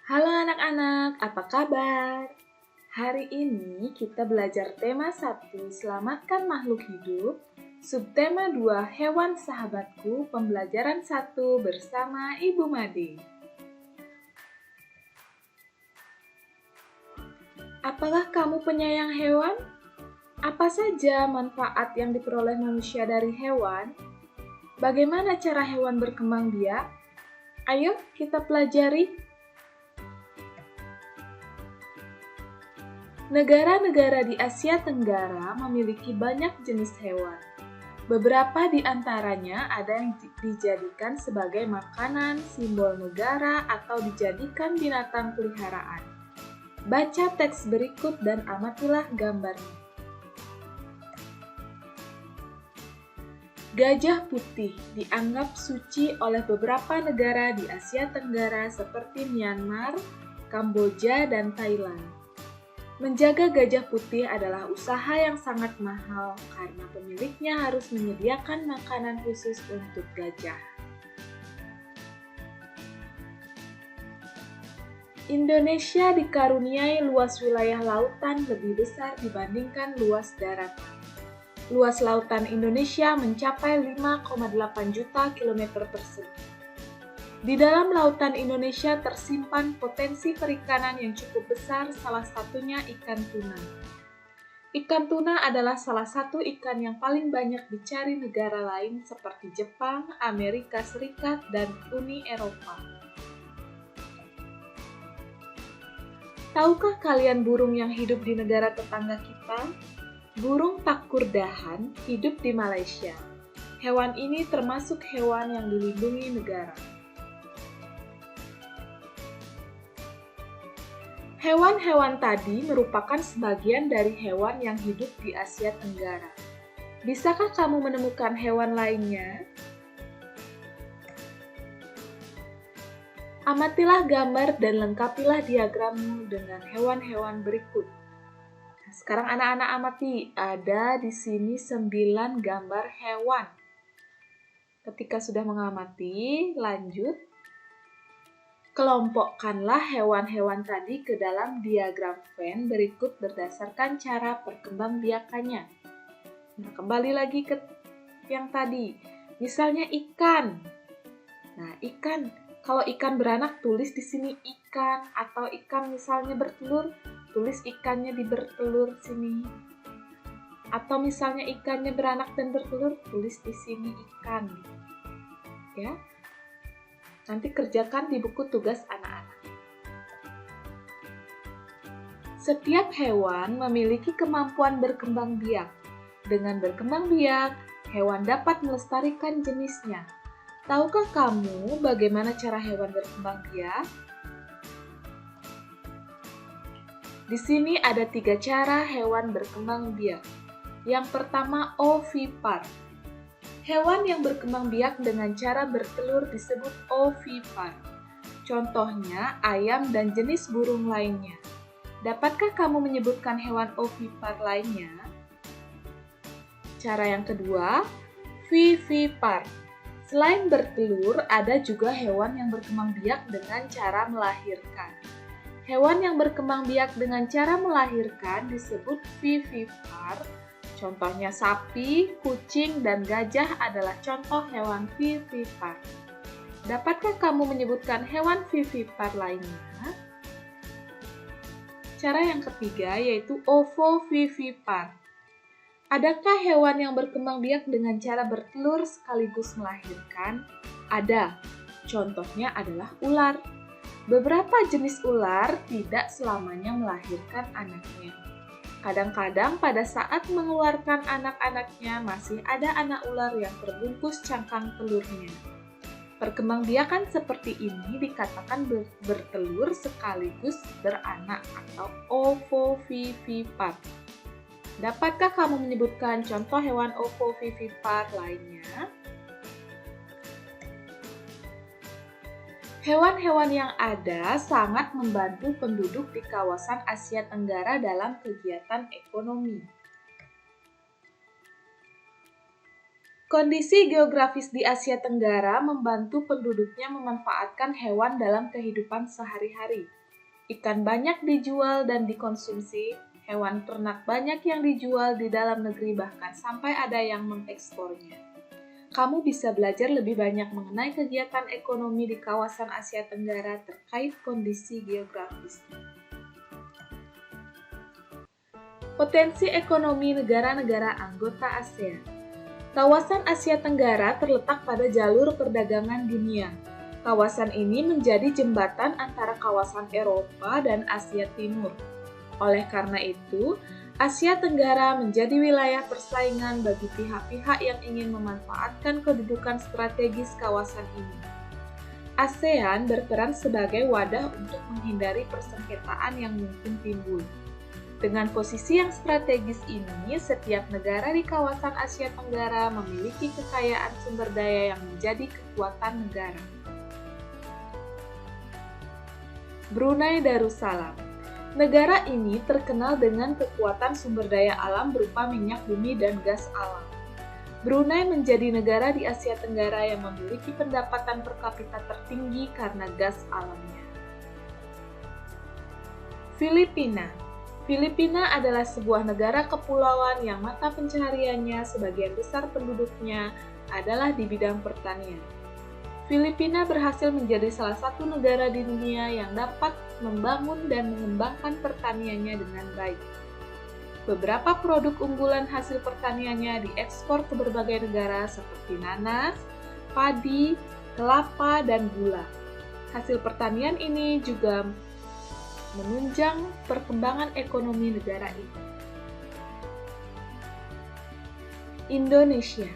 Halo anak-anak, apa kabar? Hari ini kita belajar tema 1, Selamatkan Makhluk Hidup, subtema 2, Hewan Sahabatku, pembelajaran 1 bersama Ibu Made. Apakah kamu penyayang hewan? Apa saja manfaat yang diperoleh manusia dari hewan? Bagaimana cara hewan berkembang biak? Ayo kita pelajari. Negara-negara di Asia Tenggara memiliki banyak jenis hewan. Beberapa di antaranya ada yang dijadikan sebagai makanan, simbol negara, atau dijadikan binatang peliharaan. Baca teks berikut dan amatilah gambarnya. Gajah putih dianggap suci oleh beberapa negara di Asia Tenggara seperti Myanmar, Kamboja, dan Thailand. Menjaga gajah putih adalah usaha yang sangat mahal karena pemiliknya harus menyediakan makanan khusus untuk gajah. Indonesia dikaruniai luas wilayah lautan lebih besar dibandingkan luas daratan. Luas lautan Indonesia mencapai 5,8 juta kilometer persegi. Di dalam lautan Indonesia tersimpan potensi perikanan yang cukup besar, salah satunya ikan tuna. Ikan tuna adalah salah satu ikan yang paling banyak dicari negara lain seperti Jepang, Amerika Serikat, dan Uni Eropa. Tahukah kalian burung yang hidup di negara tetangga kita? Burung pakurdahan hidup di Malaysia. Hewan ini termasuk hewan yang dilindungi negara. Hewan-hewan tadi merupakan sebagian dari hewan yang hidup di Asia Tenggara. Bisakah kamu menemukan hewan lainnya? Amatilah gambar dan lengkapilah diagrammu dengan hewan-hewan berikut. Nah, sekarang anak-anak amati, ada di sini 9 gambar hewan. Ketika sudah mengamati, lanjut. Kelompokkanlah hewan-hewan tadi ke dalam diagram Venn berikut berdasarkan cara perkembangbiakannya. Nah, kembali lagi ke yang tadi. Misalnya ikan. Nah, ikan. Kalau ikan beranak, tulis di sini ikan. Atau ikan misalnya bertelur, tulis ikannya di bertelur sini. Atau misalnya ikannya beranak dan bertelur, tulis di sini ikan. Ya. Nanti kerjakan di buku tugas anak-anak. Setiap hewan memiliki kemampuan berkembang biak. Dengan berkembang biak, hewan dapat melestarikan jenisnya. Tahukah kamu bagaimana cara hewan berkembang biak? Di sini ada 3 cara hewan berkembang biak. Yang pertama, ovipar. Hewan yang berkembang biak dengan cara bertelur disebut ovipar. Contohnya, ayam dan jenis burung lainnya. Dapatkah kamu menyebutkan hewan ovipar lainnya? Cara yang kedua, vivipar. Selain bertelur, ada juga hewan yang berkembang biak dengan cara melahirkan. Hewan yang berkembang biak dengan cara melahirkan disebut vivipar. Contohnya sapi, kucing, dan gajah adalah contoh hewan vivipar. Dapatkah kamu menyebutkan hewan vivipar lainnya? Cara yang ketiga yaitu ovovivipar. Adakah hewan yang berkembang biak dengan cara bertelur sekaligus melahirkan? Ada. Contohnya adalah ular. Beberapa jenis ular tidak selamanya melahirkan anaknya. Kadang-kadang pada saat mengeluarkan anak-anaknya masih ada anak ular yang terbungkus cangkang telurnya. Perkembangbiakan seperti ini dikatakan bertelur sekaligus beranak atau ovovivipar. Dapatkah kamu menyebutkan contoh hewan ovovivipar lainnya? Hewan-hewan yang ada sangat membantu penduduk di kawasan Asia Tenggara dalam kegiatan ekonomi. Kondisi geografis di Asia Tenggara membantu penduduknya memanfaatkan hewan dalam kehidupan sehari-hari. Ikan banyak dijual dan dikonsumsi, hewan ternak banyak yang dijual di dalam negeri bahkan sampai ada yang mengekspornya. Kamu bisa belajar lebih banyak mengenai kegiatan ekonomi di kawasan Asia Tenggara terkait kondisi geografisnya. Potensi ekonomi negara-negara anggota ASEAN. Kawasan Asia Tenggara terletak pada jalur perdagangan dunia. Kawasan ini menjadi jembatan antara kawasan Eropa dan Asia Timur. Oleh karena itu, Asia Tenggara menjadi wilayah persaingan bagi pihak-pihak yang ingin memanfaatkan kedudukan strategis kawasan ini. ASEAN berperan sebagai wadah untuk menghindari persengketaan yang mungkin timbul. Dengan posisi yang strategis ini, setiap negara di kawasan Asia Tenggara memiliki kekayaan sumber daya yang menjadi kekuatan negara. Brunei Darussalam. Negara ini terkenal dengan kekuatan sumber daya alam berupa minyak bumi dan gas alam. Brunei menjadi negara di Asia Tenggara yang memiliki pendapatan per kapita tertinggi karena gas alamnya. Filipina. Filipina adalah sebuah negara kepulauan yang mata pencahariannya sebagian besar penduduknya adalah di bidang pertanian. Filipina berhasil menjadi salah satu negara di dunia yang dapat membangun dan mengembangkan pertaniannya dengan baik. Beberapa produk unggulan hasil pertaniannya diekspor ke berbagai negara seperti nanas, padi, kelapa, dan gula. Hasil pertanian ini juga menunjang perkembangan ekonomi negara ini. Indonesia.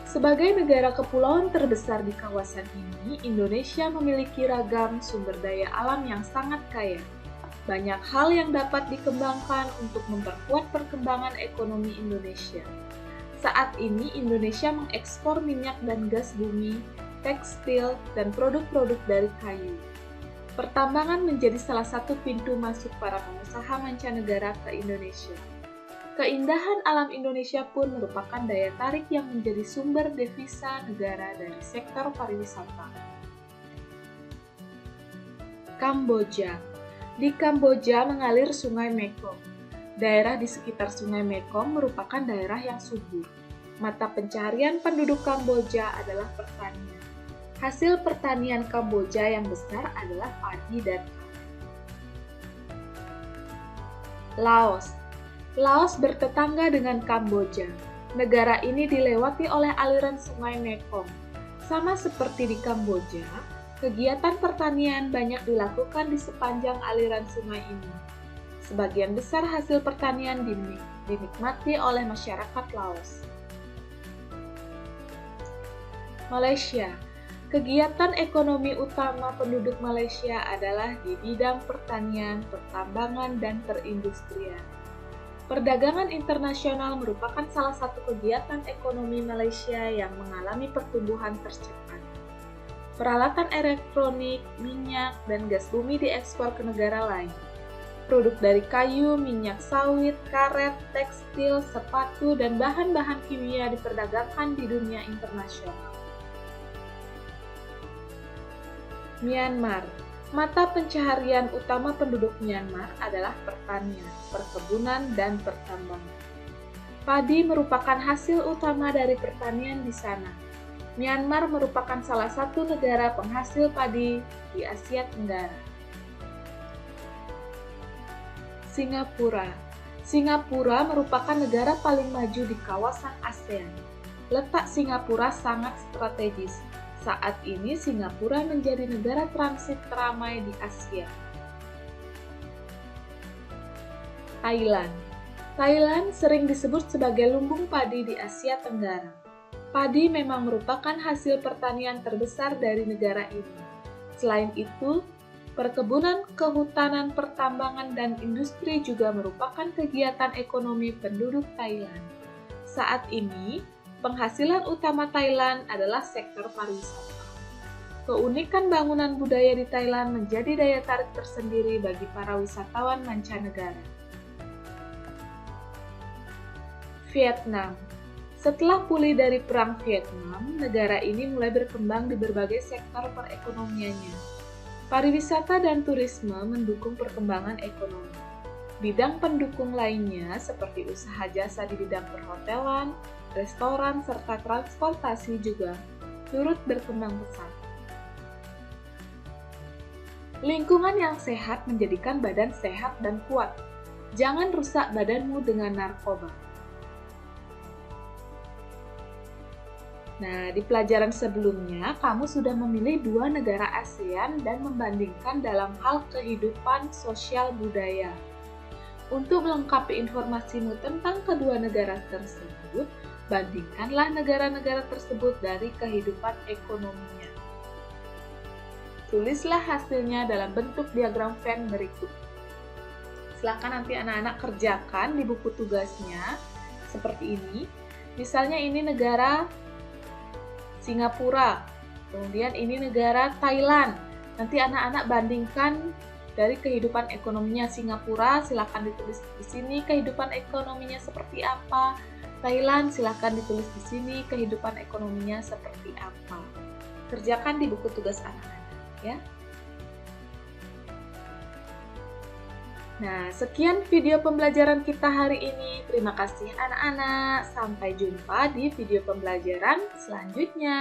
Sebagai negara kepulauan terbesar di kawasan ini, Indonesia memiliki ragam sumber daya alam yang sangat kaya. Banyak hal yang dapat dikembangkan untuk memperkuat perkembangan ekonomi Indonesia. Saat ini, Indonesia mengekspor minyak dan gas bumi, tekstil, dan produk-produk dari kayu. Pertambangan menjadi salah satu pintu masuk para pengusaha mancanegara ke Indonesia. Keindahan alam Indonesia pun merupakan daya tarik yang menjadi sumber devisa negara dari sektor pariwisata. Kamboja. Di Kamboja mengalir Sungai Mekong. Daerah di sekitar Sungai Mekong merupakan daerah yang subur. Mata pencaharian penduduk Kamboja adalah pertanian. Hasil pertanian Kamboja yang besar adalah padi dan karet. Laos. Laos bertetangga dengan Kamboja. Negara ini dilewati oleh aliran Sungai Mekong. Sama seperti di Kamboja, kegiatan pertanian banyak dilakukan di sepanjang aliran sungai ini. Sebagian besar hasil pertanian dinikmati oleh masyarakat Laos. Malaysia. Kegiatan ekonomi utama penduduk Malaysia adalah di bidang pertanian, pertambangan, dan perindustrian. Perdagangan internasional merupakan salah satu kegiatan ekonomi Malaysia yang mengalami pertumbuhan tercepat. Peralatan elektronik, minyak, dan gas bumi diekspor ke negara lain. Produk dari kayu, minyak sawit, karet, tekstil, sepatu, dan bahan-bahan kimia diperdagangkan di dunia internasional. Myanmar. Mata pencaharian utama penduduk Myanmar adalah pertanian, perkebunan, dan pertambangan. Padi merupakan hasil utama dari pertanian di sana. Myanmar merupakan salah satu negara penghasil padi di Asia Tenggara. Singapura. Singapura merupakan negara paling maju di kawasan ASEAN. Letak Singapura sangat strategis. Saat ini Singapura menjadi negara transit teramai di Asia. Thailand. Thailand sering disebut sebagai lumbung padi di Asia Tenggara. Padi memang merupakan hasil pertanian terbesar dari negara ini. Selain itu, perkebunan, kehutanan, pertambangan, dan industri juga merupakan kegiatan ekonomi penduduk Thailand. Saat ini, penghasilan utama Thailand adalah sektor pariwisata. Keunikan bangunan budaya di Thailand menjadi daya tarik tersendiri bagi para wisatawan mancanegara. Vietnam. Setelah pulih dari Perang Vietnam, negara ini mulai berkembang di berbagai sektor perekonomiannya. Pariwisata dan turisme mendukung perkembangan ekonomi. Bidang pendukung lainnya seperti usaha jasa di bidang perhotelan, restoran, serta transportasi juga turut berkembang pesat. Lingkungan yang sehat menjadikan badan sehat dan kuat. Jangan rusak badanmu dengan narkoba. Nah, di pelajaran sebelumnya, kamu sudah memilih 2 negara ASEAN dan membandingkan dalam hal kehidupan sosial budaya. Untuk melengkapi informasimu tentang kedua negara tersebut, bandingkanlah negara-negara tersebut dari kehidupan ekonominya. Tulislah hasilnya dalam bentuk diagram Venn berikut. Silakan nanti anak-anak kerjakan di buku tugasnya seperti ini. Misalnya ini negara Singapura, kemudian ini negara Thailand. Nanti anak-anak bandingkan dari kehidupan ekonominya Singapura, silakan ditulis di sini kehidupan ekonominya seperti apa. Thailand, silakan ditulis di sini kehidupan ekonominya seperti apa. Kerjakan di buku tugas anak-anak, ya. Nah, sekian video pembelajaran kita hari ini. Terima kasih anak-anak. Sampai jumpa di video pembelajaran selanjutnya.